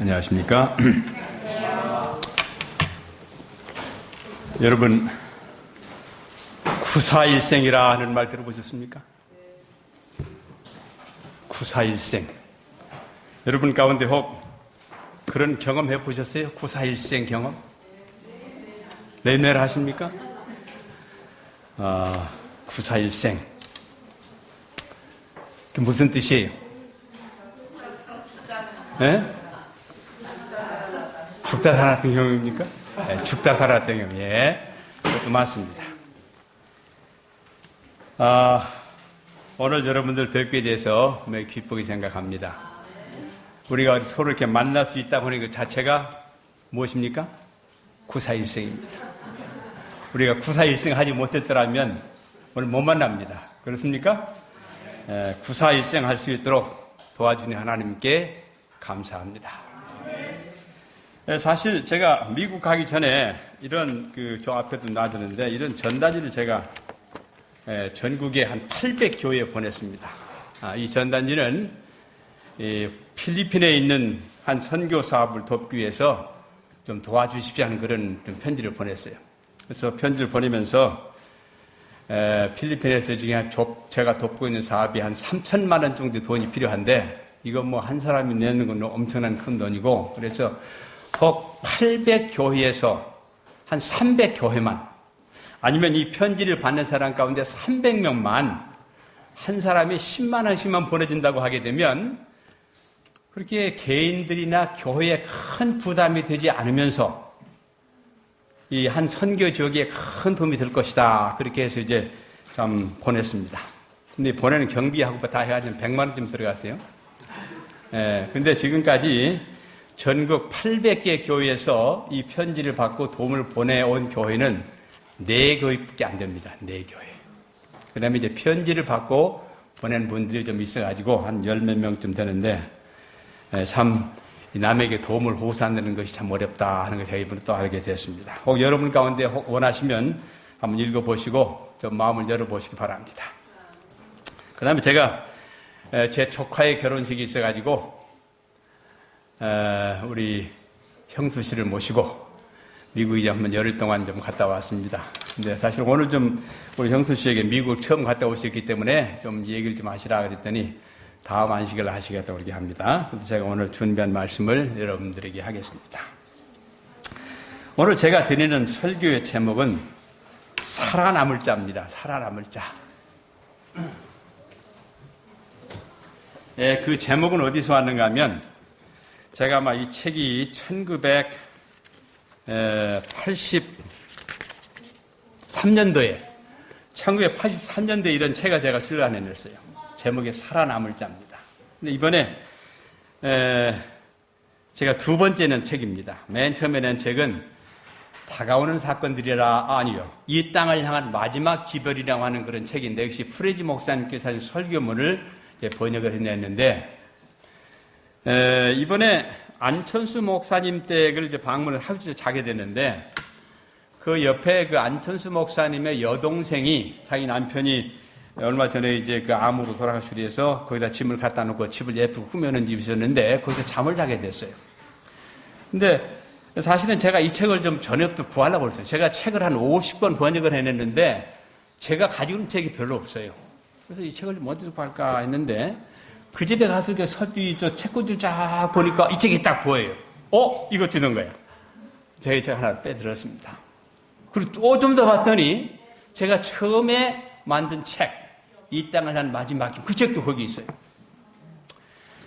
안녕하십니까? 여러분, 구사일생이라 하는 말 들어보셨습니까? 구사일생. 여러분 가운데 혹 그런 경험 해보셨어요? 구사일생 경험? 매매를 하십니까? 구사일생. 그게 무슨 뜻이에요? 네? 죽다 살았던 경험입니까? 네, 죽다 살았던 경험. 예, 그것도 맞습니다. 오늘 여러분들 뵙게 돼서 매우 기쁘게 생각합니다. 우리가 서로 이렇게 만날 수 있다 보니 그 자체가 무엇입니까? 구사일생입니다. 우리가 구사일생 하지 못했더라면 오늘 못 만납니다. 그렇습니까? 구사일생 할 수 있도록 도와주는 하나님께 감사합니다. 사실 제가 미국 가기 전에 이런 저 앞에도 놔두는데 이런 전단지를 제가 전국에 한 800교회에 보냈습니다. 이 전단지는 필리핀에 있는 한 선교 사업을 돕기 위해서 좀 도와주십시오 하는 그런 좀 편지를 보냈어요. 그래서 편지를 보내면서 필리핀에서 지금 제가 돕고 있는 사업이 한 3천만 원 정도 돈이 필요한데 이건 뭐 한 사람이 내는 건 엄청난 큰 돈이고 그래서 혹 800교회에서 한 300교회만 아니면 이 편지를 받는 사람 가운데 300명만 한 사람이 10만 원씩만 보내준다고 하게 되면 그렇게 개인들이나 교회에 큰 부담이 되지 않으면서 이 한 선교 지역에 큰 도움이 될 것이다. 그렇게 해서 이제 참 보냈습니다. 근데 보내는 경비하고 다 해가지고 100만 원쯤 들어갔어요. 근데 지금까지 전국 800개 교회에서 이 편지를 받고 도움을 보내온 교회는 4교회밖에 안 됩니다. 4교회. 그 다음에 이제 편지를 받고 보낸 분들이 좀 있어가지고 한 10몇 명쯤 되는데, 참, 남에게 도움을 호소한다는 것이 참 어렵다 하는 것을 이번에 또 알게 됐습니다. 혹 여러분 가운데 혹 원하시면 한번 읽어보시고 좀 마음을 열어보시기 바랍니다. 그 다음에 제가 제 조카의 결혼식이 있어가지고, 우리 형수 씨를 모시고 미국에 한번 열흘 동안 좀 갔다 왔습니다. 근데 사실 오늘 좀 우리 형수 씨에게 미국 처음 갔다 오셨기 때문에 좀 얘기를 좀 하시라 그랬더니 다음 안식을 하시겠다고 그렇게 합니다. 그래서 제가 오늘 준비한 말씀을 여러분들에게 하겠습니다. 오늘 제가 드리는 설교의 제목은 살아남을 자입니다. 살아남을 자. 그 제목은 어디서 왔는가 하면 제가 아마 이 책이 1983년도에 이런 책을 제가 출간해냈어요. 제목이 살아남을 자입니다. 근데 이번에 제가 두 번째 낸 책입니다. 맨 처음에 낸 책은 다가오는 사건들이라 아니요. 이 땅을 향한 마지막 기별이라고 하는 그런 책인데 역시 프레지 목사님께서 하신 설교문을 번역을 해냈는데 이번에 안천수 목사님 댁을 이제 방문을 하루 자게 됐는데 그 옆에 그 안천수 목사님의 여동생이 자기 남편이 얼마 전에 이제 그 암으로 돌아가시고 해서 거기다 짐을 갖다 놓고 집을 예쁘게 꾸며놓은 집이 있었는데 거기서 잠을 자게 됐어요. 근데 사실은 제가 이 책을 좀 전에부터 구하려고 했어요. 제가 책을 한 50권 번역을 해냈는데 제가 가지고 있는 책이 별로 없어요. 그래서 이 책을 좀 어디서 구할까 했는데 그 집에 가서 이렇게 저 책꽂이를 쫙 보니까 이 책이 딱 보여요. 이거 주는 거예요. 제가 이 책 하나 빼들었습니다. 그리고 또 좀 더 봤더니 제가 처음에 만든 책, 이 땅을 한 마지막 그 책도 거기 있어요.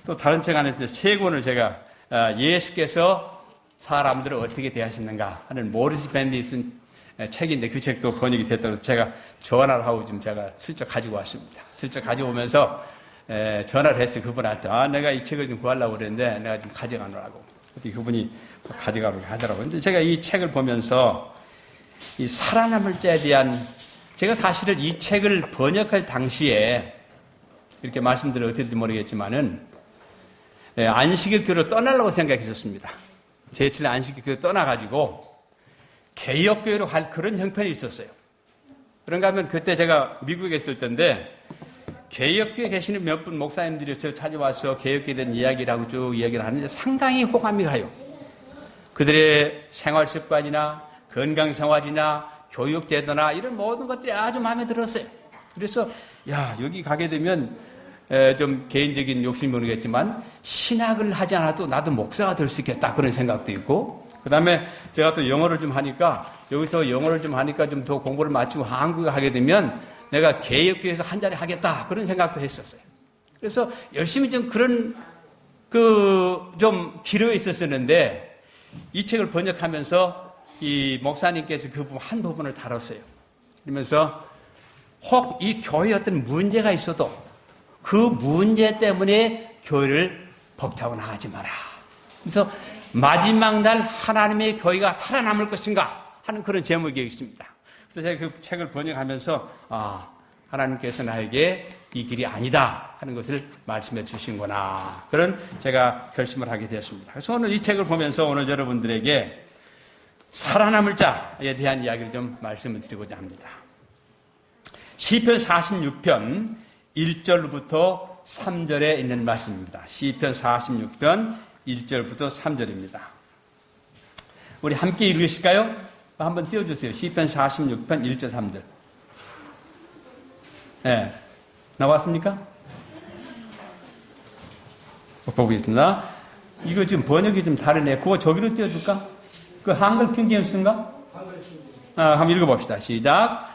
또 다른 책 안에서 세 권을 제가 예수께서 사람들을 어떻게 대하시는가 하는 모리스 밴디 쓴 책인데 그 책도 번역이 됐다고 해서 제가 전화를 하고 지금 제가 슬쩍 가지고 왔습니다. 슬쩍 가져오면서 전화를 했어요. 그분한테. 내가 이 책을 좀 구하려고 그랬는데 내가 좀 가져가느라고. 그때 그분이 가져가려고 하더라고요. 근데 제가 이 책을 보면서 이 살아남을 자에 대한 제가 사실은 이 책을 번역할 당시에 이렇게 말씀드려 어떨지 모르겠지만은 안식일교로 떠나려고 생각했었습니다. 제칠 안식일교로 떠나가지고 개혁교회로 갈 그런 형편이 있었어요. 그런가 하면 그때 제가 미국에 있을 때인데 개혁교회 계시는 몇 분 목사님들이 저 찾아와서 개혁교회에 대한 이야기를 하고 쭉 이야기를 하는데 상당히 호감이 가요. 그들의 생활 습관이나 건강 생활이나 교육 제도나 이런 모든 것들이 아주 마음에 들었어요. 그래서 여기 가게 되면 좀 개인적인 욕심이 모르겠지만 신학을 하지 않아도 나도 목사가 될 수 있겠다 그런 생각도 있고, 그 다음에 제가 또 영어를 좀 하니까 여기서 영어를 좀 하니까 좀 더 공부를 마치고 한국에 가게 되면 내가 개혁교회에서 한 자리 하겠다 그런 생각도 했었어요. 그래서 열심히 좀 그런 좀 기로에 있었었는데 이 책을 번역하면서 이 목사님께서 그 부분 한 부분을 다뤘어요. 그러면서 혹 이 교회에 어떤 문제가 있어도 그 문제 때문에 교회를 벅차고 나가지 마라. 그래서 마지막 날 하나님의 교회가 살아남을 것인가 하는 그런 제목이 있습니다. 그래서 제가 그 책을 번역하면서 하나님께서 나에게 이 길이 아니다 하는 것을 말씀해 주신구나, 그런 제가 결심을 하게 되었습니다. 그래서 오늘 이 책을 보면서 오늘 여러분들에게 살아남을 자에 대한 이야기를 좀 말씀을 드리고자 합니다. 시편 46편 1절부터 3절에 있는 말씀입니다. 시편 46편 1절부터 3절입니다. 우리 함께 읽으실까요? 한번 띄워주세요. 시편 46편 1절 3절. 네. 나왔습니까? 보겠습니다. 이거 지금 번역이 좀 다르네. 그거 저기로 띄워줄까? 그 한글 킹제임스인가? 한번 읽어봅시다. 시작.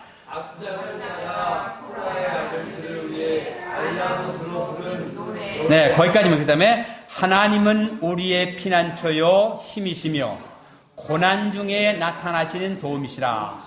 네, 거기까지만. 그 다음에 하나님은 우리의 피난처요 힘이시며 고난 중에 나타나시는 도움이시라.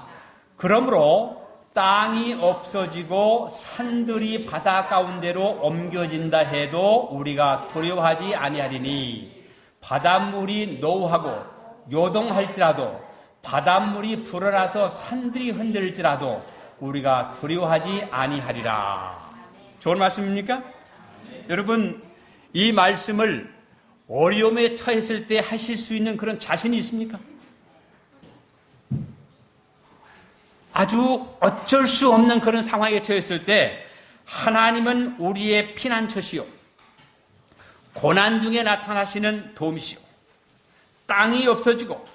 그러므로 땅이 없어지고 산들이 바다 가운데로 옮겨진다 해도 우리가 두려워하지 아니하리니 바닷물이 노하고 요동할지라도 바닷물이 불어나서 산들이 흔들릴지라도 우리가 두려워하지 아니하리라. 좋은 말씀입니까? 여러분, 이 말씀을 어려움에 처했을 때 하실 수 있는 그런 자신이 있습니까? 아주 어쩔 수 없는 그런 상황에 처했을 때 하나님은 우리의 피난처시요 고난 중에 나타나시는 도움이시요 땅이 없어지고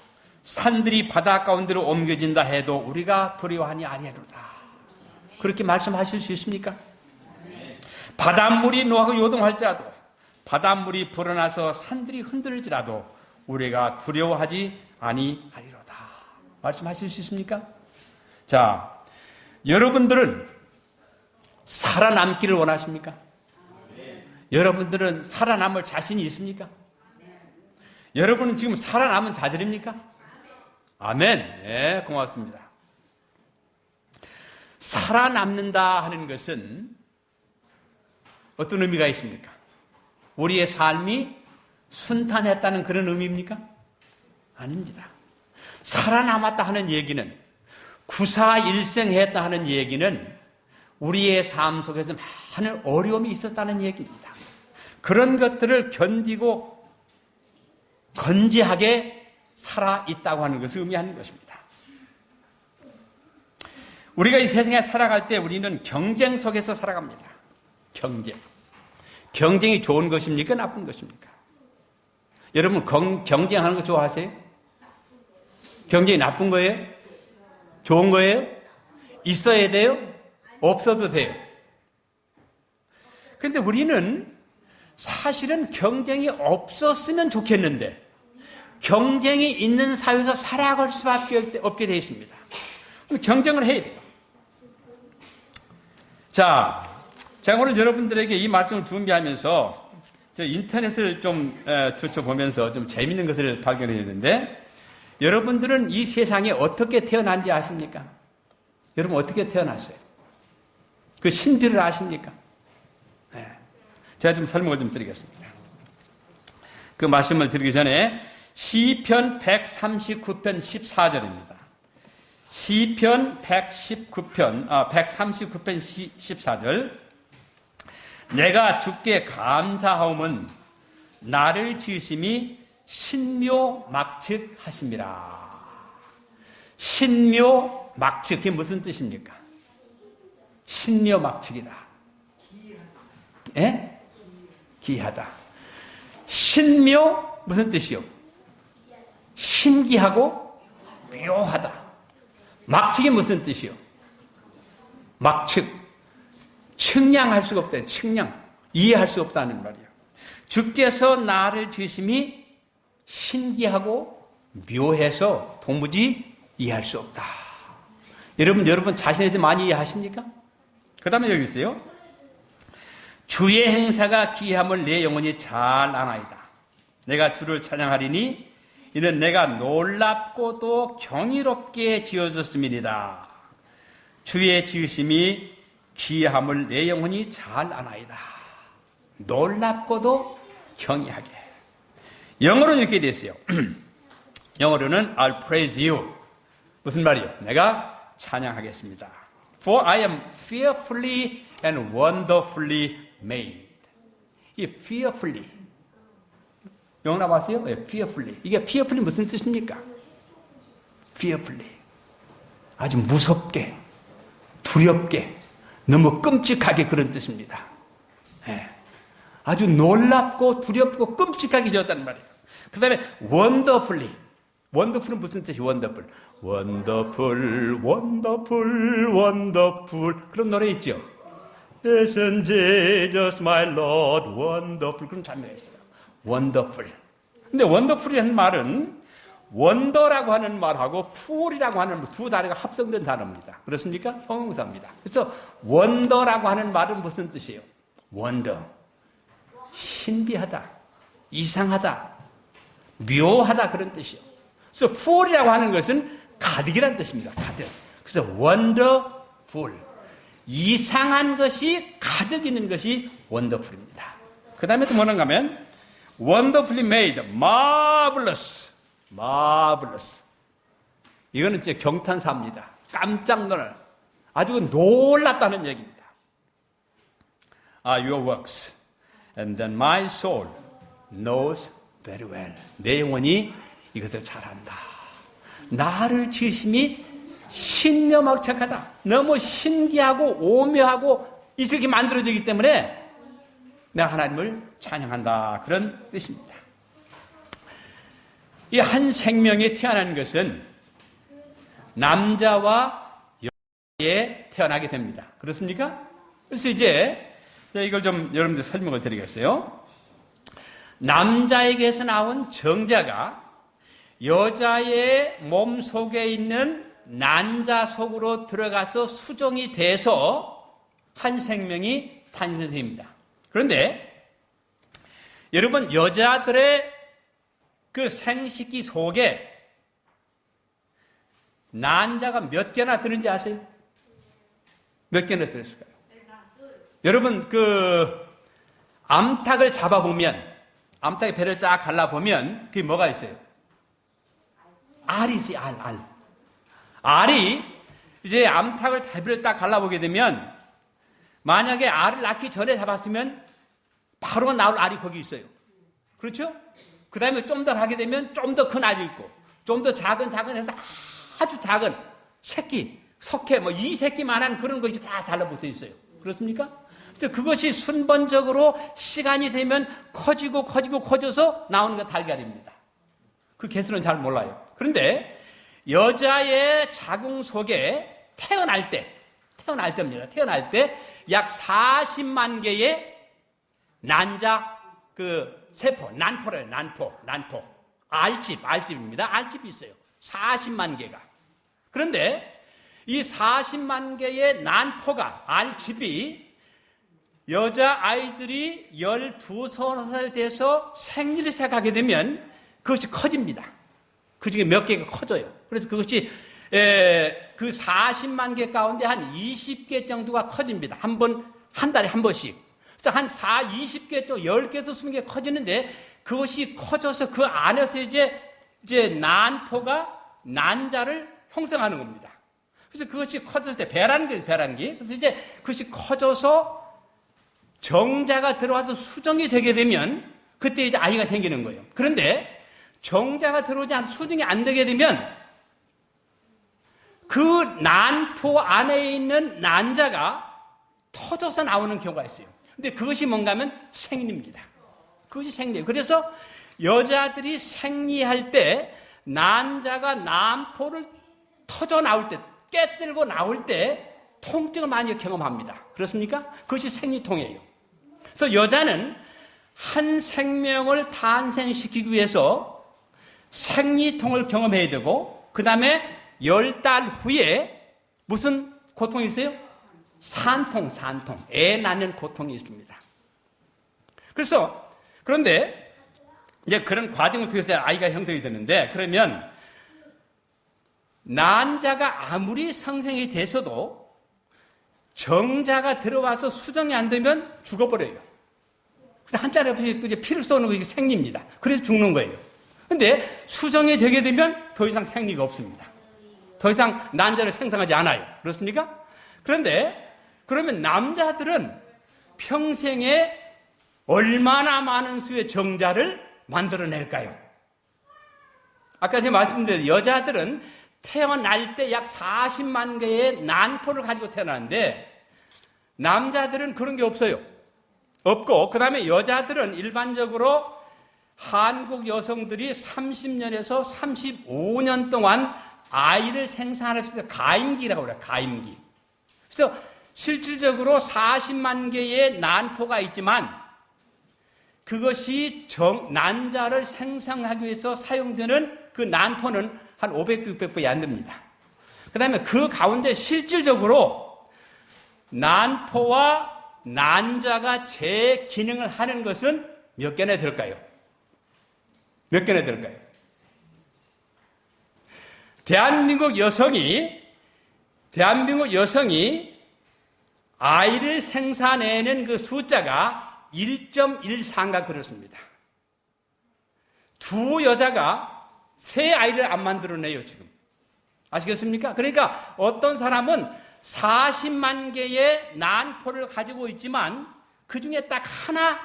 산들이 바다 가운데로 옮겨진다 해도 우리가 두려워하니 아니하리로다. 그렇게 말씀하실 수 있습니까? 바닷물이 노하고 요동할지라도 바닷물이 불어나서 산들이 흔들릴지라도 우리가 두려워하지 아니하리로다. 말씀하실 수 있습니까? 자, 여러분들은 살아남기를 원하십니까? 여러분들은 살아남을 자신이 있습니까? 여러분은 지금 살아남은 자들입니까? 아멘. 네, 고맙습니다. 살아남는다 하는 것은 어떤 의미가 있습니까? 우리의 삶이 순탄했다는 그런 의미입니까? 아닙니다. 살아남았다 하는 얘기는, 구사일생했다 하는 얘기는 우리의 삶 속에서 많은 어려움이 있었다는 얘기입니다. 그런 것들을 견디고 건재하게 살아있다고 하는 것을 의미하는 것입니다. 우리가 이 세상에 살아갈 때 우리는 경쟁 속에서 살아갑니다. 경쟁. 경쟁이 좋은 것입니까? 나쁜 것입니까? 여러분, 경쟁하는 거 좋아하세요? 경쟁이 나쁜 거예요? 좋은 거예요? 있어야 돼요? 없어도 돼요? 근데 우리는 사실은 경쟁이 없었으면 좋겠는데 경쟁이 있는 사회에서 살아갈 수밖에 없게 되어 있습니다. 경쟁을 해야 돼요. 자, 제가 오늘 여러분들에게 이 말씀을 준비하면서 저 인터넷을 좀 들춰보면서 좀 재밌는 것을 발견했는데, 여러분들은 이 세상에 어떻게 태어난지 아십니까? 여러분 어떻게 태어났어요? 그 신비를 아십니까? 네. 제가 좀 설명을 좀 드리겠습니다. 그 말씀을 드리기 전에 시편 139편 14절입니다. 시편 139편 14절. 내가 주께 감사하오면 나를 지으심이 신묘막측하심이라. 신묘막측, 그게 무슨 뜻입니까? 신묘막측이다. 예? 기이하다. 신묘 무슨 뜻이요? 신기하고 묘하다. 막측이 무슨 뜻이요? 막측. 측량할 수가 없다. 측량. 이해할 수 없다는 말이에요. 주께서 나를 지으심이 신기하고 묘해서 도무지 이해할 수 없다. 여러분 자신에 대해 많이 이해하십니까? 그 다음에 여기 있어요. 주의 행사가 기이함을 내 영혼이 잘 아나이다. 내가 주를 찬양하리니 이는 내가 놀랍고도 경이롭게 지어졌음이니이다. 주의 지으심이 기이함을 내 영혼이 잘 아나이다. 놀랍고도 경이하게. 영어로는 이렇게 됐어요. 영어로는 I'll praise you. 무슨 말이요? 내가 찬양하겠습니다. For I am fearfully and wonderfully made. 이 fearfully. 영어 나왔어요? 네, fearfully. 이게 fearfully 무슨 뜻입니까? fearfully. 아주 무섭게, 두렵게, 너무 끔찍하게 그런 뜻입니다. 네. 아주 놀랍고 두렵고 끔찍하게 지었다는 말이에요. 그 다음에 wonderfully. wonderful은 무슨 뜻이 wonderful? wonderful, wonderful, wonderful. 그런 노래 있죠? Isn't Jesus my Lord wonderful. 그런 장면이 있어요. wonderful. 근데 wonderful이라는 말은 wonder라고 하는 말하고 fool이라고 하는 두 단어가 합성된 단어입니다. 그렇습니까? 형용사입니다. 그래서 wonder라고 하는 말은 무슨 뜻이에요? wonder. 신비하다, 이상하다, 묘하다 그런 뜻이요. 그래서 fool이라고 하는 것은 가득이라는 뜻입니다. 가득. 그래서 wonderful. 이상한 것이 가득 있는 것이 wonderful입니다. 그 다음에 또 뭐는가 하면 wonderfully made, marvelous. marvelous. 이거는 이제 경탄사입니다. 깜짝 놀랄. 아주 놀랐다는 얘기입니다. Your works. And then my soul knows very well. 내 영혼이 이것을 잘 안다. 나를 지으심이 신묘막측하다. 너무 신기하고 오묘하고 이렇게 만들어지기 때문에 내가 하나님을 찬양한다. 그런 뜻입니다. 이 한 생명이 태어나는 것은 남자와 여자에 태어나게 됩니다. 그렇습니까? 그래서 이제 이걸 좀 여러분들 설명을 드리겠어요. 남자에게서 나온 정자가 여자의 몸 속에 있는 난자 속으로 들어가서 수정이 돼서 한 생명이 탄생됩니다. 그런데 여러분 여자들의 그 생식기 속에 난자가 몇 개나 드는지 아세요? 몇 개나 들었을까요? 여러분 그 암탉을 잡아보면 암탉의 배를 쫙 갈라보면 그게 뭐가 있어요? 알이 있어요. 알. 알이 이제 암탉을 배를 딱 갈라보게 되면 만약에 알을 낳기 전에 잡았으면 바로 나올 알이 거기 있어요. 그렇죠? 그 다음에 좀 더 하게 되면 좀 더 큰 알이 있고 좀 더 작은 해서 아주 작은 새끼, 석회 뭐 이 새끼만한 그런 것이 다 달라붙어 있어요. 그렇습니까? 그래서 그것이 순번적으로 시간이 되면 커져서 나오는 게 달걀입니다. 그 개수는 잘 몰라요. 그런데 여자의 자궁 속에 태어날 때입니다. 태어날 때 약 40만 개의 난자 그 세포, 난포래요. 난포. 알집입니다. 알집이 있어요. 40만 개가. 그런데 이 40만 개의 난포가, 알집이 여자아이들이 12살 돼서 생리를 시작하게 되면 그것이 커집니다. 그 중에 몇 개가 커져요. 그래서 그것이 그 40만 개 가운데 한 20개 정도가 커집니다. 한 달에 한 번씩. 그래서 한 20개 쪽 10개에서 20개 커지는데 그것이 커져서 그 안에서 이제 난포가 난자를 형성하는 겁니다. 그래서 그것이 커졌을 때 배란기. 그래서 이제 그것이 커져서 정자가 들어와서 수정이 되게 되면 그때 이제 아이가 생기는 거예요. 그런데 정자가 들어오지 않고 수정이 안 되게 되면 그 난포 안에 있는 난자가 터져서 나오는 경우가 있어요. 근데 그것이 뭔가 하면 생리입니다. 그것이 생리예요. 그래서 여자들이 생리할 때 난자가 난포를 터져 나올 때, 깨뜨리고 나올 때 통증을 많이 경험합니다. 그렇습니까? 그것이 생리통이에요. 그래서 여자는 한 생명을 탄생시키기 위해서 생리통을 경험해야 되고, 그 다음에 10달 후에 무슨 고통이 있어요? 산통. 애 낳는 고통이 있습니다. 그런데 이제 그런 과정을 통해서 아이가 형성이 되는데, 그러면 난자가 아무리 성생이 돼서도 정자가 들어와서 수정이 안 되면 죽어버려요. 그래서 한 달 없이 이제 피를 쏘는 것이 생리입니다. 그래서 죽는 거예요. 근데 수정이 되게 되면 더 이상 생리가 없습니다. 더 이상 난자를 생성하지 않아요. 그렇습니까? 그런데 그러면 남자들은 평생에 얼마나 많은 수의 정자를 만들어낼까요? 아까 제가 말씀드린 여자들은 태어날 때 약 40만 개의 난포를 가지고 태어나는데 남자들은 그런 게 없어요. 없고, 그 다음에 여자들은 일반적으로 한국 여성들이 30년에서 35년 동안 아이를 생산할 수 있어요. 가임기라고 그래요. 가임기. 그래서 실질적으로 40만 개의 난포가 있지만 그것이 난자를 생성하기 위해서 사용되는 그 난포는 한 500, 600번이 안 됩니다. 그 다음에 그 가운데 실질적으로 난포와 난자가 제 기능을 하는 것은 몇 개나 될까요? 몇 개나 될까요? 대한민국 여성이 아이를 생산해내는 그 숫자가 1.14인가 그렇습니다. 두 여자가 세 아이를 안 만들어내요, 지금. 아시겠습니까? 그러니까 어떤 사람은 40만 개의 난포를 가지고 있지만 그 중에 딱 하나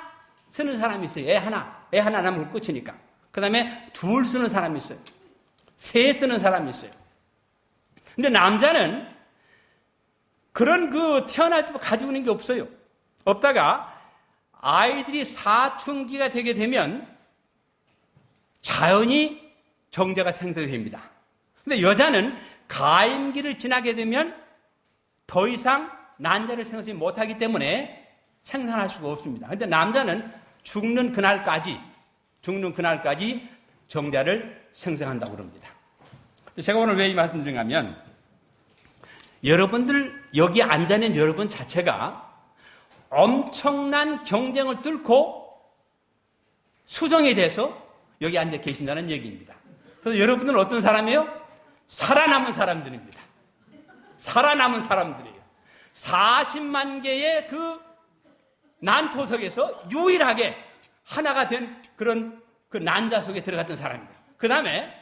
쓰는 사람이 있어요. 애 하나 남은 끝이니까. 그 다음에 둘 쓰는 사람이 있어요. 세 쓰는 사람이 있어요. 근데 남자는 그런 태어날 때 가지고 있는 게 없어요. 없다가 아이들이 사춘기가 되게 되면 자연히 정자가 생성됩니다. 근데 여자는 가임기를 지나게 되면 더 이상 난자를 생성하지 못하기 때문에 생산할 수가 없습니다. 근데 남자는 죽는 그날까지 정자를 생성한다고 그럽니다. 제가 오늘 왜 이 말씀을 드리냐면, 여러분들 여기 앉아있는 여러분 자체가 엄청난 경쟁을 뚫고 수정이 돼서 여기 앉아 계신다는 얘기입니다. 그래서 여러분들은 어떤 사람이에요? 살아남은 사람들입니다. 살아남은 사람들이에요. 40만 개의 그 난토 속에서 유일하게 하나가 된 그런 그 난자 속에 들어갔던 사람입니다. 그 다음에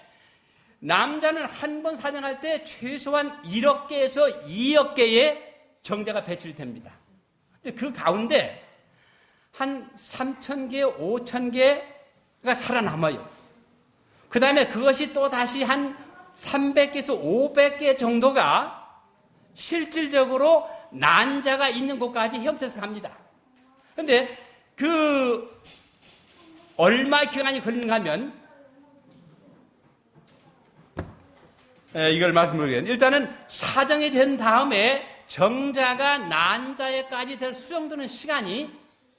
남자는 한 번 사정할 때 최소한 1억 개에서 2억 개의 정자가 배출이 됩니다. 근데 그 가운데 한 3,000개, 5,000개가 살아남아요. 그 다음에 그것이 또 다시 한 300개에서 500개 정도가 실질적으로 난자가 있는 곳까지 헤엄쳐서 갑니다. 근데 얼마 기간이 걸리는가 하면, 이걸 말씀드리겠습니다. 일단은 사정이 된 다음에 정자가 난자에까지 수정되는 시간이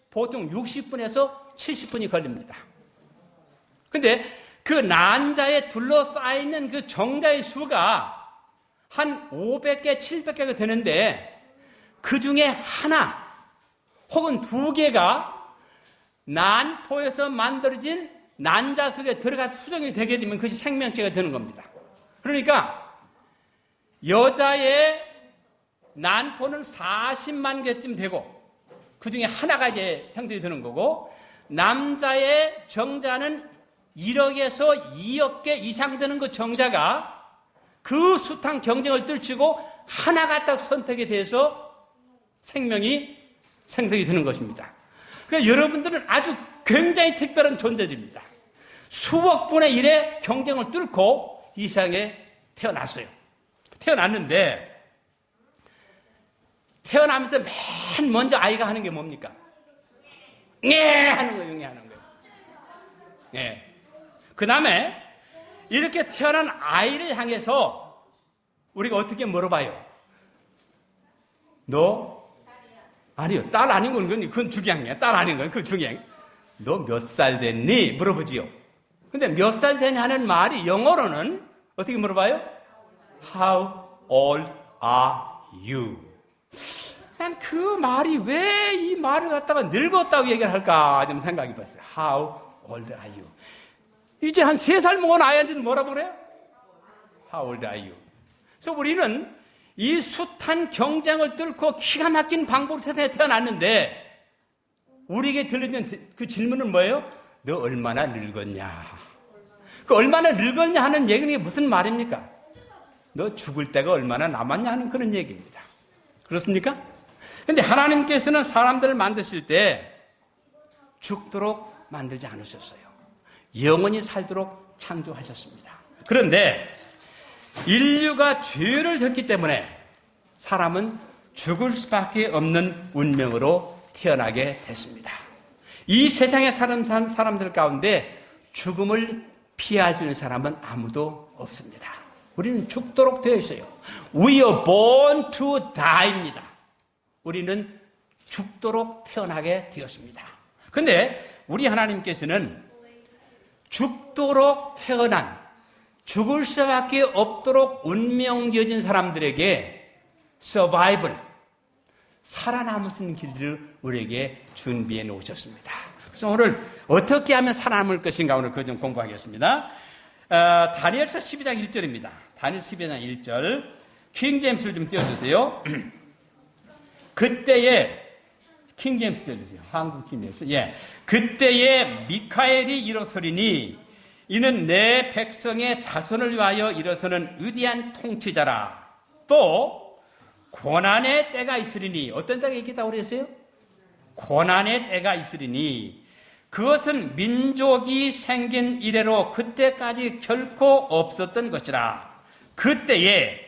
보통 60분에서 70분이 걸립니다. 근데 그 난자에 둘러싸여있는 그 정자의 수가 한 500개, 700개가 되는데 그 중에 하나 혹은 두 개가 난포에서 만들어진 난자 속에 들어가서 수정이 되게 되면 그것이 생명체가 되는 겁니다. 그러니까 여자의 난포는 40만 개쯤 되고 그 중에 하나가 이제 생성이 되는 거고, 남자의 정자는 1억에서 2억 개 이상 되는 그 정자가 그 숱한 경쟁을 뚫치고 하나가 딱 선택이 돼서 생명이 생성이 되는 것입니다. 그러니까 여러분들은 아주 굉장히 특별한 존재들입니다. 수억 분의 1의 경쟁을 뚫고 이 세상에 태어났어요. 태어났는데 태어나면서 맨 먼저 아이가 하는 게 뭡니까? 하는 거예요. 응애 하는 거예요. 예. 그 다음에 이렇게 태어난 아이를 향해서 우리가 어떻게 물어봐요? 너? 아니요. 딸 아닌 건 그건 중요한 딸 아닌 건 그건 중요한 너 몇 살 됐니? 물어보지요. 근데 몇 살 되냐 하는 말이 영어로는 어떻게 물어봐요? How old are you? 난 그 말이 왜 이 말을 갖다가 늙었다고 얘기를 할까 좀 생각해 봤어요. How old are you? 이제 한 3살 먹은 아이한테는 뭐라고 그래요? How old are you? 그래서 우리는 이 숱한 경쟁을 뚫고 기가 막힌 방법으로 세상에 태어났는데 우리에게 들리는 그 질문은 뭐예요? 너 얼마나 늙었냐? 그 얼마나 늙었냐 하는 얘기는 무슨 말입니까? 너 죽을 때가 얼마나 남았냐 하는 그런 얘기입니다. 그렇습니까? 근데 하나님께서는 사람들을 만드실 때 죽도록 만들지 않으셨어요. 영원히 살도록 창조하셨습니다. 그런데 인류가 죄를 졌기 때문에 사람은 죽을 수밖에 없는 운명으로 태어나게 됐습니다. 이 세상에 사는 사람들 가운데 죽음을 피할 수 있는 사람은 아무도 없습니다. 우리는 죽도록 되어 있어요. We are born to die입니다. 우리는 죽도록 태어나게 되었습니다. 그런데 우리 하나님께서는 죽도록 태어난 죽을 수밖에 없도록 운명지어진 사람들에게 서바이벌, 살아남을 길을 우리에게 준비해 놓으셨습니다. 그래서 오늘 어떻게 하면 살아남을 것인가 오늘 그거 좀 공부하겠습니다. 다니엘서 12장 1절입니다. 다니엘 12장 1절 킹제임스를 좀 띄워주세요. 그때에 킹제임스 띄워주세요. 한국 킹제임스. 예. 그때에 미카엘이 일어서리니 이는 내 백성의 자손을 위하여 일어서는 위대한 통치자라. 또 고난의 때가 있으리니 어떤 때가 있겠다고 그랬어요? 고난의 때가 있으리니 그것은 민족이 생긴 이래로 그때까지 결코 없었던 것이라. 그때에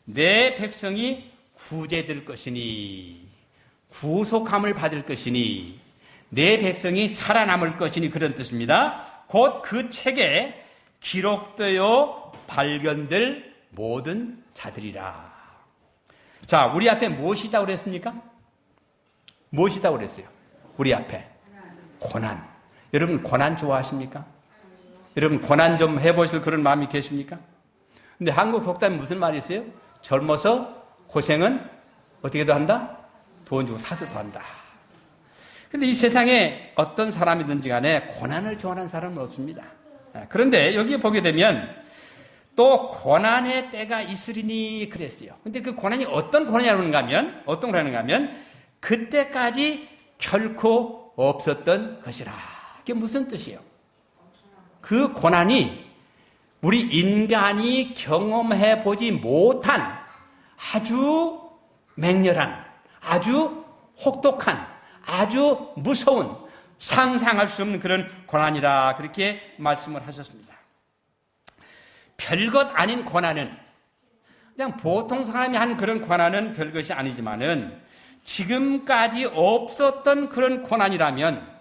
내 백성이 구제될 것이니 구속함을 받을 것이니 내 백성이 살아남을 것이니 그런 뜻입니다. 곧 그 책에 기록되어 발견될 모든 자들이라. 자, 우리 앞에 무엇이다 그랬습니까? 무엇이다 그랬어요? 우리 앞에 고난. 여러분 고난 좋아하십니까? 여러분 고난 좀 해보실 그런 마음이 계십니까? 근데 한국 속담에 무슨 말이 있어요? 젊어서 고생은 어떻게도 한다? 돈 주고 사서도 한다. 근데 이 세상에 어떤 사람이든지 간에 고난을 좋아하는 사람은 없습니다. 그런데 여기 보게 되면 또 고난의 때가 있으리니 그랬어요. 근데 그 고난이 어떤 고난이라는가 하면, 어떤 고난인가 하면 그때까지 결코 없었던 것이라. 그게 무슨 뜻이에요? 그 고난이 우리 인간이 경험해 보지 못한 아주 맹렬한, 아주 혹독한, 아주 무서운, 상상할 수 없는 그런 고난이라 그렇게 말씀을 하셨습니다. 별것 아닌 고난은, 그냥 보통 사람이 한 그런 고난은 별것이 아니지만은 지금까지 없었던 그런 고난이라면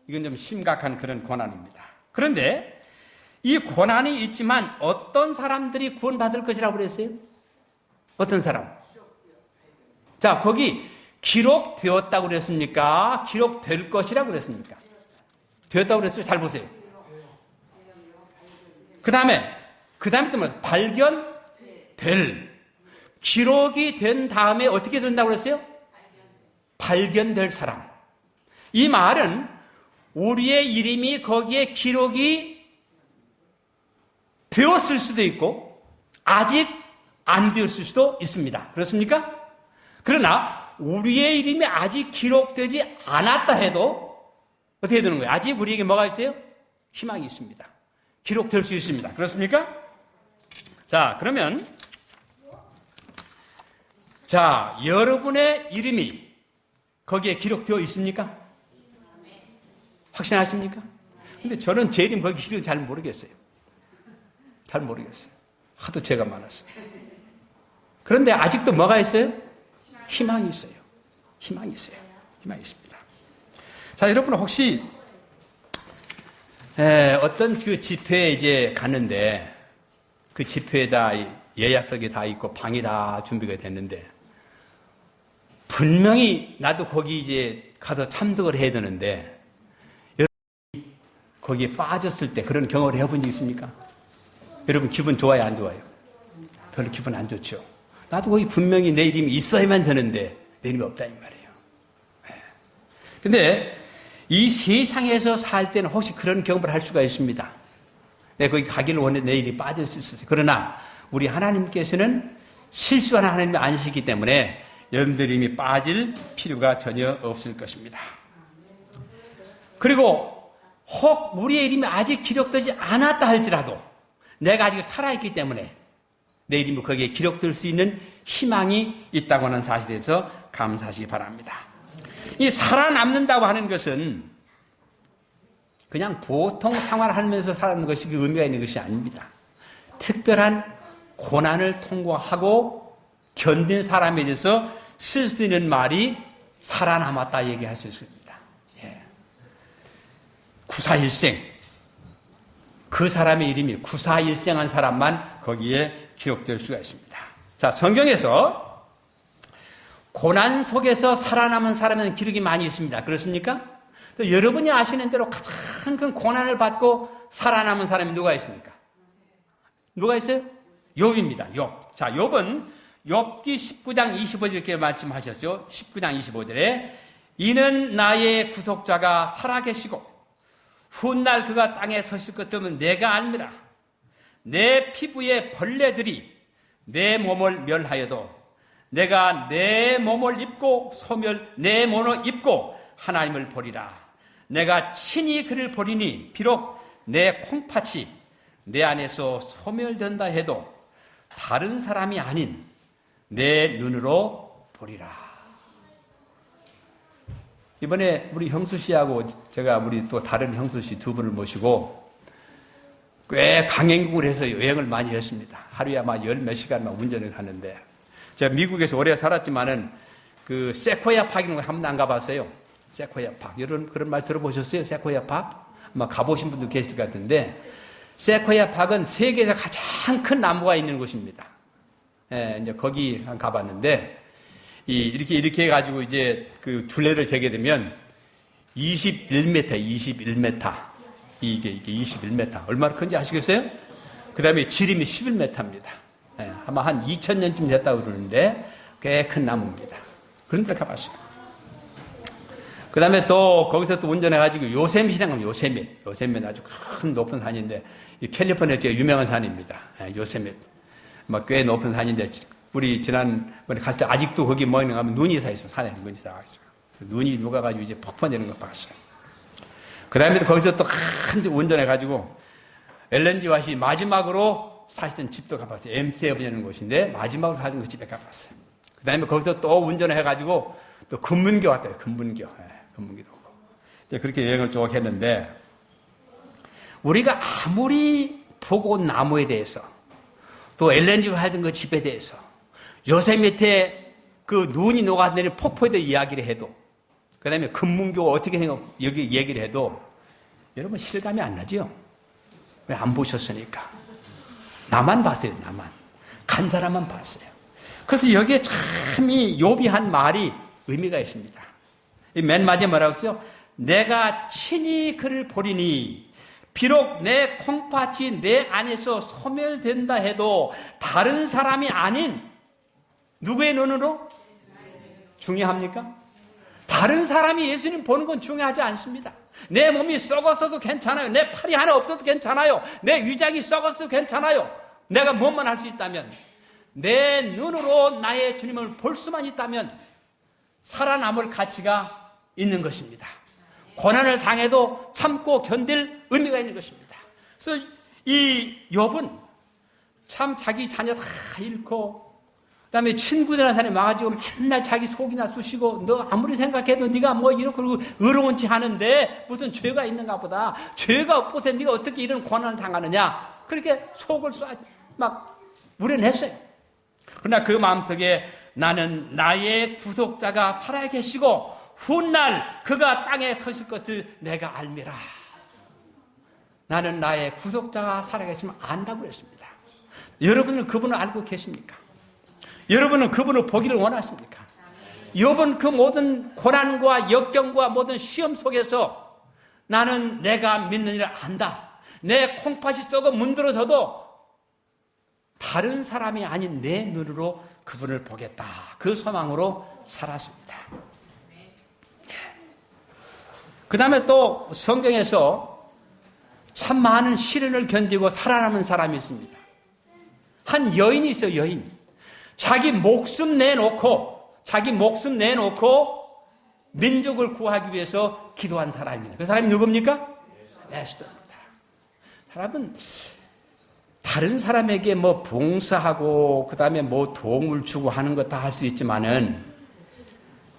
이건 좀 심각한 그런 고난입니다. 그런데 이 고난이 있지만 어떤 사람들이 구원받을 것이라고 그랬어요? 어떤 사람? 자, 거기 기록되었다고 그랬습니까? 기록될 것이라고 그랬습니까? 되었다고 그랬어요? 잘 보세요. 그 다음에 또 뭐? 발견될. 기록이 된 다음에 어떻게 된다고 그랬어요? 발견될 사람. 이 말은 우리의 이름이 거기에 기록이 되었을 수도 있고 아직 안 되었을 수도 있습니다. 그렇습니까? 그러나 우리의 이름이 아직 기록되지 않았다 해도 어떻게 되는 거예요? 아직 우리에게 뭐가 있어요? 희망이 있습니다. 기록될 수 있습니다. 그렇습니까? 자, 그러면 자, 여러분의 이름이 거기에 기록되어 있습니까? 확신하십니까? 근데 저는 제 이름 거기 기록 잘 모르겠어요. 잘 모르겠어요. 하도 죄가 많았어요. 그런데 아직도 뭐가 있어요? 희망이 있어요. 희망이 있어요. 희망이 있습니다. 자, 여러분 혹시 어떤 그 집회에 이제 갔는데 그 집회에다 예약석이 다 있고 방이 다 준비가 됐는데 분명히 나도 거기 이제 가서 참석을 해야 되는데 여러분 거기에 빠졌을 때 그런 경험을 해본 적 있습니까? 여러분 기분 좋아요, 안 좋아요? 별로 기분 안 좋죠. 나도 거기 분명히 내 이름이 있어야만 되는데 내 이름이 없다 이 말이에요. 근데 이 세상에서 살 때는 혹시 그런 경험을 할 수가 있습니다. 내가 거기 가기를 원했는데 내 이름이 빠질 수 있어요. 그러나 우리 하나님께서는 실수하는 하나님이 아니시기 때문에 여러분들 이름이 빠질 필요가 전혀 없을 것입니다. 그리고 혹 우리의 이름이 아직 기록되지 않았다 할지라도 내가 아직 살아있기 때문에 내 이름이 거기에 기록될 수 있는 희망이 있다고 하는 사실에서 감사하시기 바랍니다. 이 살아남는다고 하는 것은 그냥 보통 생활하면서 살아가는 것이 그 의미가 있는 것이 아닙니다. 특별한 고난을 통과하고 견딘 사람에 대해서 쓸 수 있는 말이 살아남았다 얘기할 수 있습니다. 구사일생. 그 사람의 이름이 구사일생한 사람만 거기에 기록될 수가 있습니다. 자, 성경에서 고난 속에서 살아남은 사람에는 기록이 많이 있습니다. 그렇습니까? 여러분이 아시는 대로 가장 큰 고난을 받고 살아남은 사람이 누가 있습니까? 누가 있어요? 욥입니다. 욥. 자, 욥은 욥기 19장 25절 이렇게 말씀하셨어요. 19장 25절에 이는 나의 구속자가 살아계시고 훗날 그가 땅에 서실 것들은 내가 알미라. 내 피부에 벌레들이 내 몸을 멸하여도 내가 내 몸을 입고 내 몸을 입고 하나님을 보리라. 내가 친히 그를 보리니 비록 내 콩팥이 내 안에서 소멸된다 해도 다른 사람이 아닌 내 눈으로 보리라. 이번에 우리 형수 씨하고 제가 우리 또 다른 형수 씨 두 분을 모시고 꽤 강행군을 해서 여행을 많이 했습니다. 하루에 아마 열 몇 시간만 운전을 하는데 제가 미국에서 오래 살았지만은 그 세코야 팍이라는 거 한 번도 안 가봤어요. 세코야 팍. 여러분 그런 말 들어보셨어요? 세코야 팍? 아마 가보신 분도 계실 것 같은데 세코야 팍은 세계에서 가장 큰 나무가 있는 곳입니다. 이제 거기 한 가봤는데 이렇게 해가지고 이제 그 둘레를 재게 되면 21m. 이게 21m. 얼마나 큰지 아시겠어요? 그 다음에 지름이 11m입니다. 아마 한 2000년쯤 됐다고 그러는데 꽤 큰 나무입니다. 그런 데를 가봤어요. 그 다음에 또 거기서 또 운전해가지고 요세밋이라고 하면 요세밋 아주 큰 높은 산인데 이 캘리포니아 제가 유명한 산입니다. 요세밋. 막 꽤 높은 산인데 우리 지난번에 갔을 때 아직도 거기 뭐 있는가 하면 눈이 사 있어요. 산에 눈이 사 있어요. 그래서 눈이 녹아가지고 이제 폭포내는 거 봤어요. 그 다음에 거기서 또 큰 운전해가지고 엘렌지 와시 마지막으로 사시던 집도 가봤어요. MCF라는 곳인데 마지막으로 살던 그 집에 가봤어요. 그 다음에 거기서 또 운전을 해가지고 또 금문교 왔대요. 금문교도 오고. 이제 그렇게 여행을 쭉 했는데 우리가 아무리 보고 온 나무에 대해서 또 엘렌지로 살던 그 집에 대해서 요새 밑에 그 눈이 녹아내리는 폭포에 대해 이야기를 해도 그 다음에 금문교가 어떻게 여기 얘기를 해도 여러분 실감이 안 나죠? 왜 안 보셨으니까. 나만 봤어요. 나만. 간 사람만 봤어요. 그래서 여기에 참 이 욥이 한 말이 의미가 있습니다. 맨 마지막에 뭐라고 했어요? 내가 친히 그를 보리니 비록 내 콩팥이 내 안에서 소멸된다 해도 다른 사람이 아닌 누구의 눈으로? 중요합니까? 다른 사람이 예수님 보는 건 중요하지 않습니다. 내 몸이 썩었어도 괜찮아요. 내 팔이 하나 없어도 괜찮아요. 내 위장이 썩었어도 괜찮아요. 내가 뭐만 할 수 있다면 내 눈으로 나의 주님을 볼 수만 있다면 살아남을 가치가 있는 것입니다. 고난을 당해도 참고 견딜 의미가 있는 것입니다. 그래서 이 욥은 참 자기 자녀 다 잃고 그다음에 친구들한테 와가지고 맨날 자기 속이나 쑤시고 너 아무리 생각해도 네가 뭐 이렇게 의로운 체 하는데 무슨 죄가 있는가 보다. 죄가 없고서 네가 어떻게 이런 고난을 당하느냐. 그렇게 속을 막 우려냈어요. 그러나 그 마음속에 나는 나의 구속자가 살아계시고 훗날 그가 땅에 서실 것을 내가 알미라. 나는 나의 구속자가 살아계시면 안다고 그랬습니다. 여러분은 그분을 알고 계십니까? 여러분은 그분을 보기를 원하십니까? 욥은 그 모든 고난과 역경과 모든 시험 속에서 나는 내가 믿는 일을 안다. 내 콩팥이 썩어 문드러져도 다른 사람이 아닌 내 눈으로 그분을 보겠다. 그 소망으로 살았습니다. 그 다음에 또 성경에서 참 많은 시련을 견디고 살아남은 사람이 있습니다. 한 여인이 있어요, 여인. 자기 목숨 내놓고 민족을 구하기 위해서 기도한 사람입니다. 그 사람이 누굽니까? 에스더입니다. 사람은 다른 사람에게 뭐 봉사하고 그 다음에 뭐 도움을 주고 하는 거 다 할 수 있지만은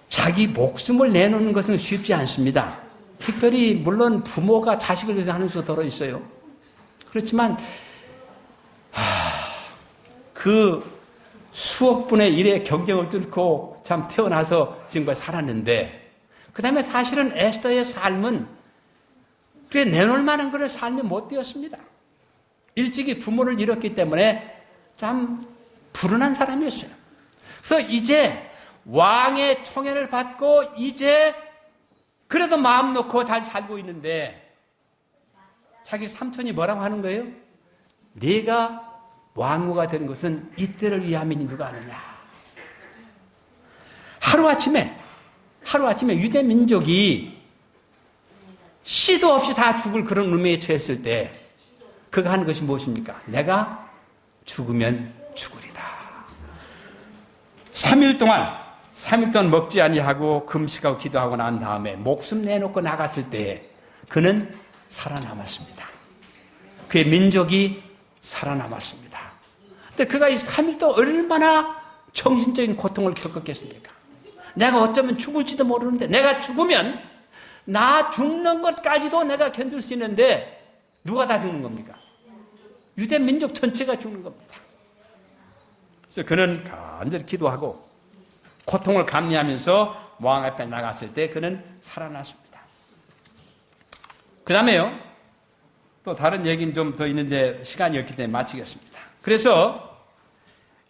자기 목숨을 내놓는 것은 쉽지 않습니다. 특별히 물론 부모가 자식을 위해서 하는 수가 더러 있어요. 그렇지만 그 수억 분의 1의 경쟁을 뚫고 참 태어나서 지금까지 살았는데 그 다음에 사실은 에스더의 삶은 그래 내놓을 만한 그런 삶이 못 되었습니다. 일찍이 부모를 잃었기 때문에 참 불운한 사람이었어요. 그래서 이제 왕의 총애를 받고 이제 그래도 마음 놓고 잘 살고 있는데 자기 삼촌이 뭐라고 하는 거예요? 네가 왕후가 되는 것은 이때를 위함이니 누가 아느냐. 하루아침에 유대 민족이 씨도 없이 다 죽을 그런 운명에 처했을 때 그가 하는 것이 무엇입니까? 내가 죽으면 죽으리다. 3일 동안 먹지 아니하고 금식하고 기도하고 난 다음에 목숨 내놓고 나갔을 때 그는 살아남았습니다. 그의 민족이 살아남았습니다. 근데 그가 이 3일 동안 얼마나 정신적인 고통을 겪었겠습니까? 내가 어쩌면 죽을지도 모르는데 내가 죽으면 나 죽는 것까지도 내가 견딜 수 있는데 누가 다 죽는 겁니까? 유대 민족 전체가 죽는 겁니다. 그래서 그는 간절히 기도하고 고통을 감내하면서 왕 앞에 나갔을 때 그는 살아났습니다. 그 다음에요. 또 다른 얘기는 좀 더 있는데 시간이 없기 때문에 마치겠습니다. 그래서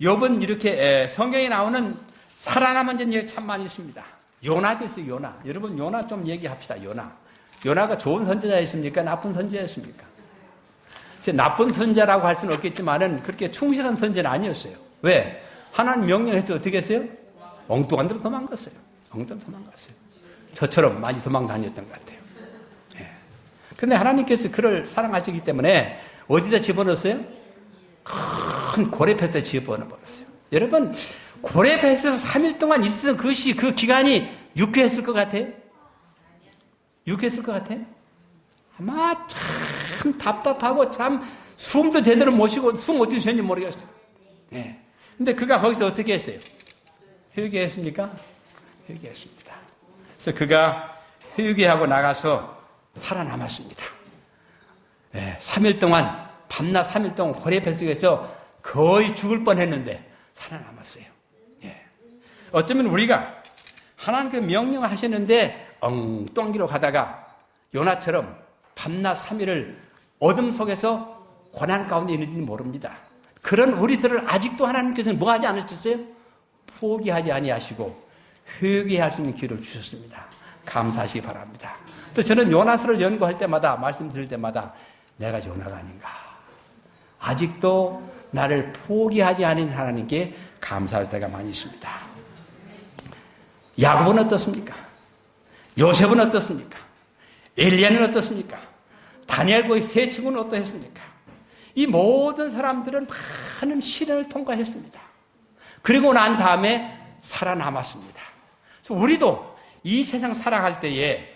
욥은 이렇게 성경에 나오는 살아남은 얘기 참 많이 있습니다. 요나도 있어요, 요나. 여러분 요나 좀 얘기합시다, 요나. 요나가 좋은 선지자였습니까? 나쁜 선지자였습니까? 나쁜 선지자라고 할 수는 없겠지만은 그렇게 충실한 선지자는 아니었어요. 왜? 하나님 명령해서 어떻게 했어요? 엉뚱한 데로 도망갔어요. 저처럼 많이 도망 다녔던 것 같아요. 그런데 하나님께서 그를 사랑하시기 때문에 어디다 집어넣었어요? 큰 고래뱃에 집어넣어버렸어요. 여러분 고래뱃에서 3일 동안 있었던 그 기간이 유쾌했을 것 같아요? 유쾌했을 것 같아요? 아마 참 답답하고 참 숨도 제대로 못 쉬고 숨 어디서 쉬었는지 모르겠어요. 근데 그가 거기서 어떻게 했어요? 회개했습니까? 회개했습니다. 그래서 그가 회개하고 나가서 살아남았습니다. 3일 동안 밤낮 3일 동안 고래뱃속에서 거의 죽을 뻔했는데 살아남았어요. 어쩌면 우리가 하나님께 명령을 하시는데 엉뚱기로 가다가 요나처럼 밤낮 3일을 어둠 속에서 고난 가운데 있는지는 모릅니다. 그런 우리들을 아직도 하나님께서는 뭐 하지 않으셨어요? 포기하지 아니하시고 회개할 수 있는 기회를 주셨습니다. 감사하시기 바랍니다. 또 저는 요나서를 연구할 때마다 말씀드릴 때마다 내가 요나가 아닌가. 아직도 나를 포기하지 않은 하나님께 감사할 때가 많이 있습니다. 야곱은 어떻습니까? 요셉은 어떻습니까? 엘리야는 어떻습니까? 다니엘과 세 친구는 어떠했습니까? 이 모든 사람들은 많은 시련을 통과했습니다. 그리고 난 다음에 살아남았습니다. 그래서 우리도 이 세상 살아갈 때에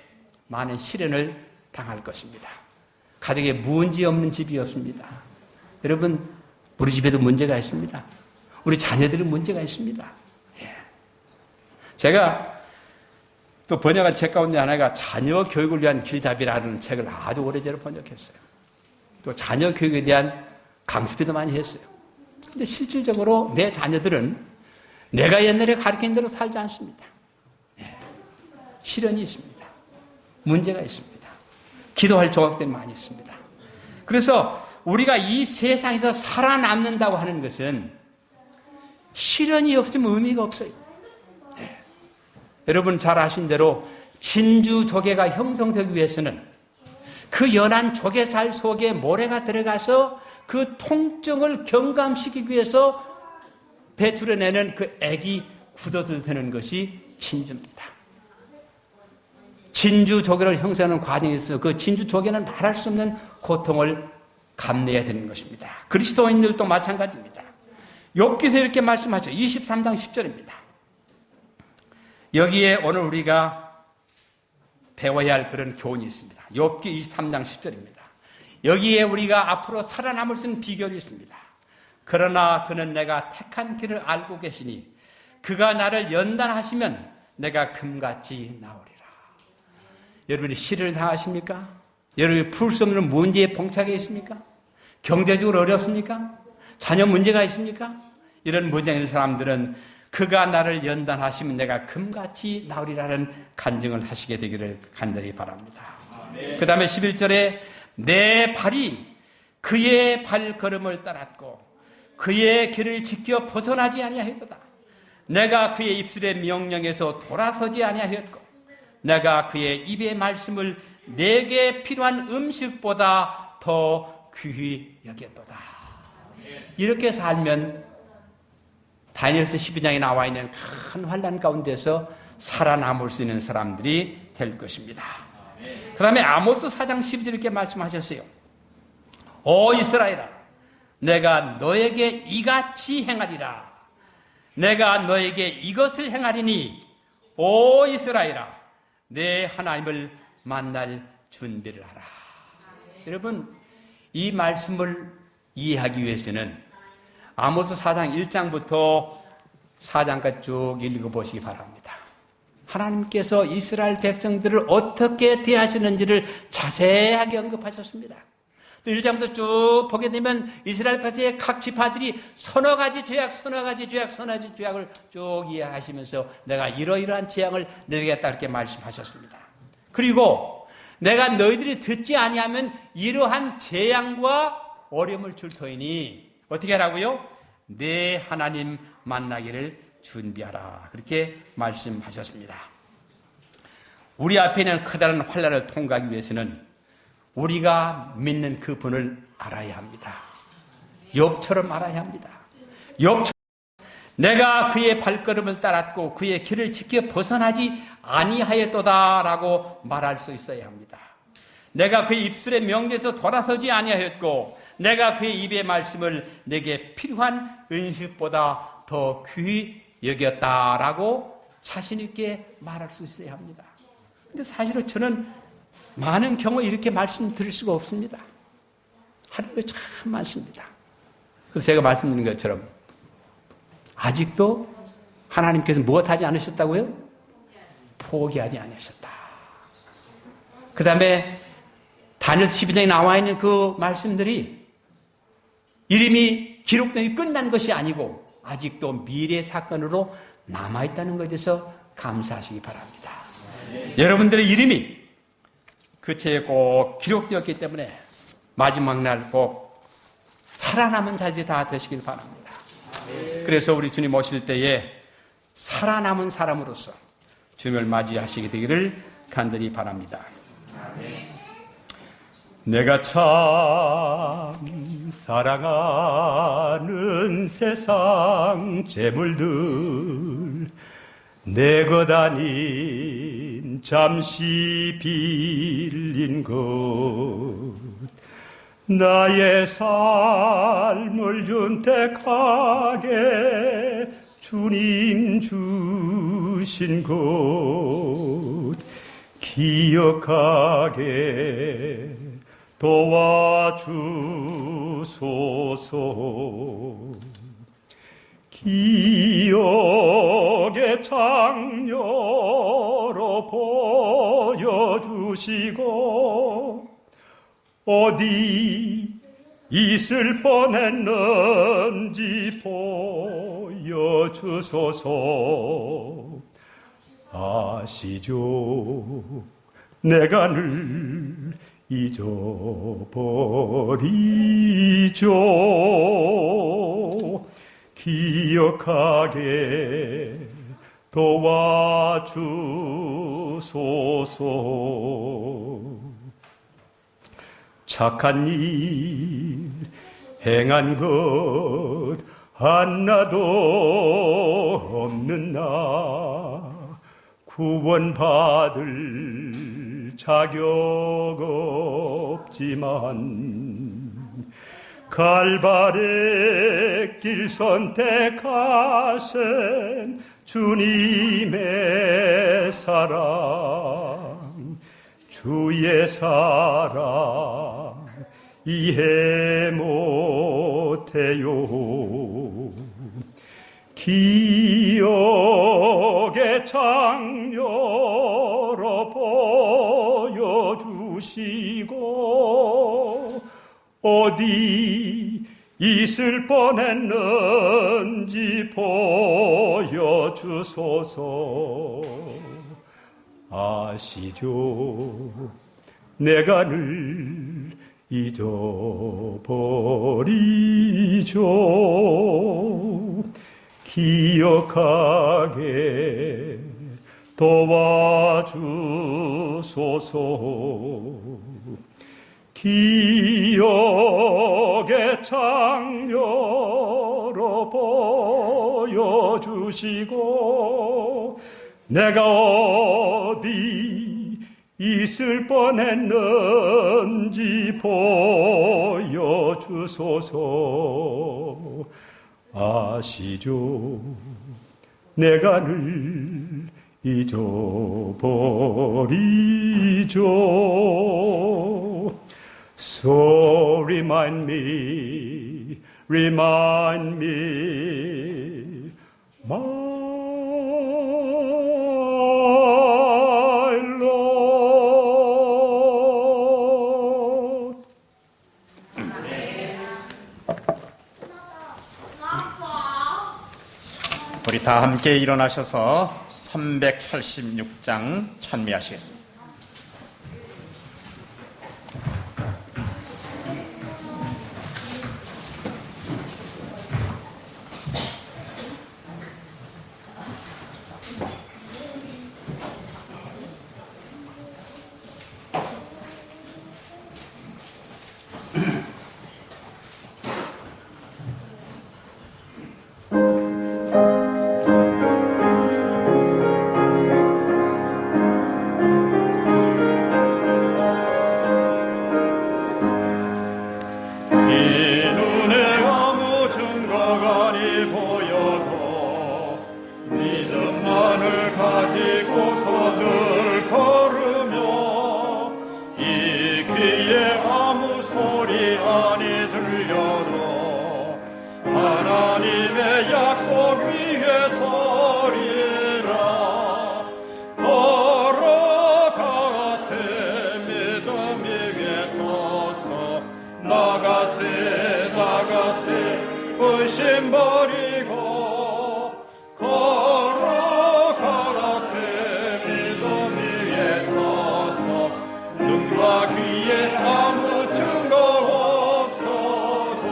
많은 시련을 당할 것입니다. 가정에 문제 없는 집이 없습니다. 여러분, 우리 집에도 문제가 있습니다. 우리 자녀들은 문제가 있습니다. 제가 또 번역한 책 가운데 하나가 자녀 교육을 위한 길잡이라는 책을 아주 오래전에 번역했어요. 또 자녀 교육에 대한 강습회도 많이 했어요. 근데 실질적으로 내 자녀들은 내가 옛날에 가르친 대로 살지 않습니다. 시련이 있습니다. 문제가 있습니다. 기도할 조각들이 많이 있습니다. 그래서 우리가 이 세상에서 살아남는다고 하는 것은 시련이 없으면 의미가 없어요. 네. 여러분 잘 아신 대로 진주 조개가 형성되기 위해서는 그 연한 조개살 속에 모래가 들어가서 그 통증을 경감시키기 위해서 배출해내는 그 액이 굳어도 되는 것이 진주입니다. 진주 조개를 형성하는 과정에서 그 진주 조개는 말할 수 없는 고통을 감내해야 되는 것입니다. 그리스도인들도 마찬가지입니다. 욥기서 이렇게 말씀하죠. 23장 10절입니다. 여기에 오늘 우리가 배워야 할 그런 교훈이 있습니다. 욥기 23장 10절입니다. 여기에 우리가 앞으로 살아남을 수 있는 비결이 있습니다. 그러나 그는 내가 택한 길을 알고 계시니 그가 나를 연단하시면 내가 금같이 나오리라. 여러분이 시련을 당하십니까? 여러분이 풀 수 없는 문제에 봉착해 있습니까? 경제적으로 어렵습니까? 자녀 문제가 있습니까? 이런 문제가 있는 사람들은 그가 나를 연단하시면 내가 금같이 나오리라는 간증을 하시게 되기를 간절히 바랍니다. 그 다음에 11절에 내 발이 그의 발걸음을 따랐고 그의 길을 지켜 벗어나지 아니하였도다. 내가 그의 입술의 명령에서 돌아서지 아니하였고 내가 그의 입의 말씀을 내게 필요한 음식보다 더 귀히 여겼도다. 이렇게 살면 다니엘서 12장에 나와 있는 큰 환난 가운데서 살아남을 수 있는 사람들이 될 것입니다. 그 다음에 아모스 4장 12절 이렇게 말씀하셨어요. 오 이스라엘아, 내가 너에게 이같이 행하리라. 내가 너에게 이것을 행하리니 오 이스라엘아, 내 하나님을 만날 준비를 하라. 여러분, 이 말씀을 이해하기 위해서는 아모스 4장 1장부터 4장까지 쭉 읽어보시기 바랍니다. 하나님께서 이스라엘 백성들을 어떻게 대하시는지를 자세하게 언급하셨습니다. 1장부터 쭉 보게 되면 이스라엘 백성의 각 지파들이 서너 가지 죄악을 쭉 이해하시면서 내가 이러이러한 재앙을 내리겠다 이렇게 말씀하셨습니다. 그리고 내가 너희들이 듣지 아니하면 이러한 재앙과 어려움을 줄 터이니 어떻게 하라고요? 내 하나님 만나기를 준비하라. 그렇게 말씀하셨습니다. 우리 앞에 있는 커다란 환난을 통과하기 위해서는 우리가 믿는 그 분을 알아야 합니다. 욥처럼 알아야 합니다. 욥처럼 내가 그의 발걸음을 따랐고 그의 길을 지켜 벗어나지 아니하였도다라고 말할 수 있어야 합니다. 내가 그의 입술의 명제에서 돌아서지 아니하였고 내가 그의 입의 말씀을 내게 필요한 음식보다 더 귀히 여겼다라고 자신 있게 말할 수 있어야 합니다. 근데 사실은 저는 많은 경우 이렇게 말씀드릴 수가 없습니다. 하루에 참 많습니다. 그래서 제가 말씀드린 것처럼 아직도 하나님께서 무엇하지 않으셨다고요? 포기하지 않으셨다. 그 다음에 다니엘 12장에 나와 있는 그 말씀들이 이름이 기록되기 끝난 것이 아니고 아직도 미래 사건으로 남아있다는 것에 대해서 감사하시기 바랍니다. 여러분들의 이름이 그 책에 꼭 기록되었기 때문에 마지막 날 꼭 살아남은 자들이 다 되시길 바랍니다. 그래서 우리 주님 오실 때에 살아남은 사람으로서 주님을 맞이하시게 되기를 간절히 바랍니다. 내가 참 사랑하는 세상 재물들 내 것 아닌 잠시 빌린 것 나의 삶을 윤택하게 주님 주신 것 기억하게 도와주소서. 기억의 장려로 보여주시고 어디 있을 뻔했는지 보여주소서. 아시죠? 내가 늘 잊어버리죠. 기억하게 도와주소서. 착한 일 행한 것 하나도 없는 나 구원받을 자격 없지만 갈발의 길 선택하신 주님의 사랑, 주의 사랑 이해 못해요. 기억의 창녀로 보여주시고 어디 있을 뻔했는지 보여주소서. 아시죠? 내가 늘 잊어버리죠. 기억하게 도와주소서. 기억의 창녀로 보여주시고 내가 어디 있을 뻔했는지 보여주소서. 아시죠? 내가 늘 잊어버리죠. So remind me, my Lord. 우리 다 함께 일어나셔서 386장 찬미하시겠습니다. 의심 버리고 걸어가세 믿음 위에 서서 눈과 귀에 아무 증거 없어도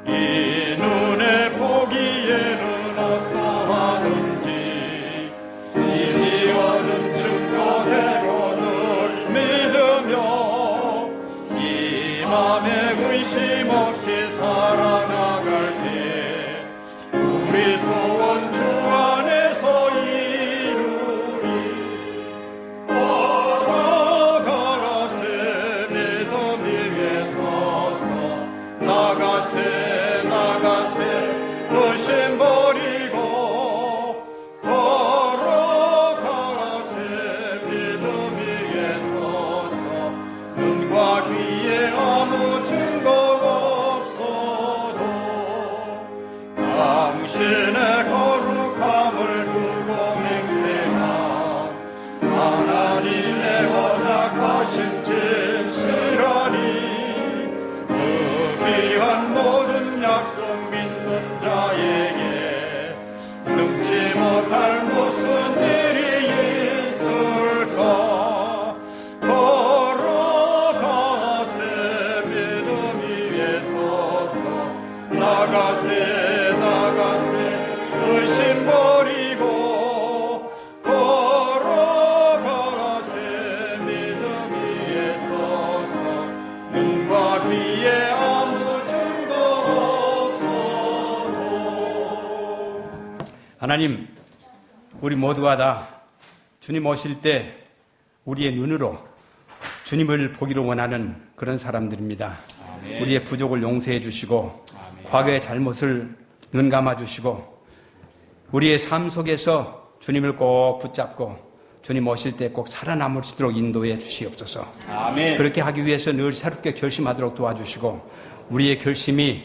이 눈에 보기에는 어떠하든지 이미 얻은 증거대로 늘 믿으며 이 맘에 의심 없이 살아나갈 때 우리 소원 주 안에서 이루리. 걸어가세 믿음 위에 서서 나가세 의심 버리고 걸어가세 믿음 위에 서서 눈과 귀에 아무 증거 없어도 당신의 거룩함을 두고 맹세한 하나님의 허락하신 진실하니 그 귀한 모든 약속 믿는 자에게 능치 못할 무슨 나가세 의심 버리고 걸어가세 믿음 위에 서서 눈과 귀에 아무 증거 없어도. 하나님, 우리 모두가 다 주님 오실 때 우리의 눈으로 주님을 보기를 원하는 그런 사람들입니다. 아멘. 우리의 부족을 용서해 주시고 아멘. 과거의 잘못을 눈 감아 주시고 우리의 삶 속에서 주님을 꼭 붙잡고 주님 오실 때 꼭 살아남을 수 있도록 인도해 주시옵소서. 아멘. 그렇게 하기 위해서 늘 새롭게 결심하도록 도와주시고 우리의 결심이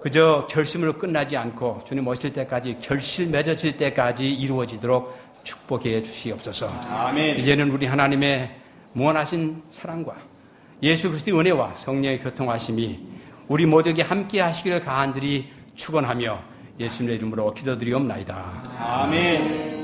그저 결심으로 끝나지 않고 주님 오실 때까지 결실 맺어질 때까지 이루어지도록 축복해 주시옵소서. 아멘. 이제는 우리 하나님의 무한하신 사랑과 예수 그리스도의 은혜와 성령의 교통하심이 우리 모두에게 함께 하시기를 간절히 축원하며 예수님의 이름으로 기도드리옵나이다. 아멘.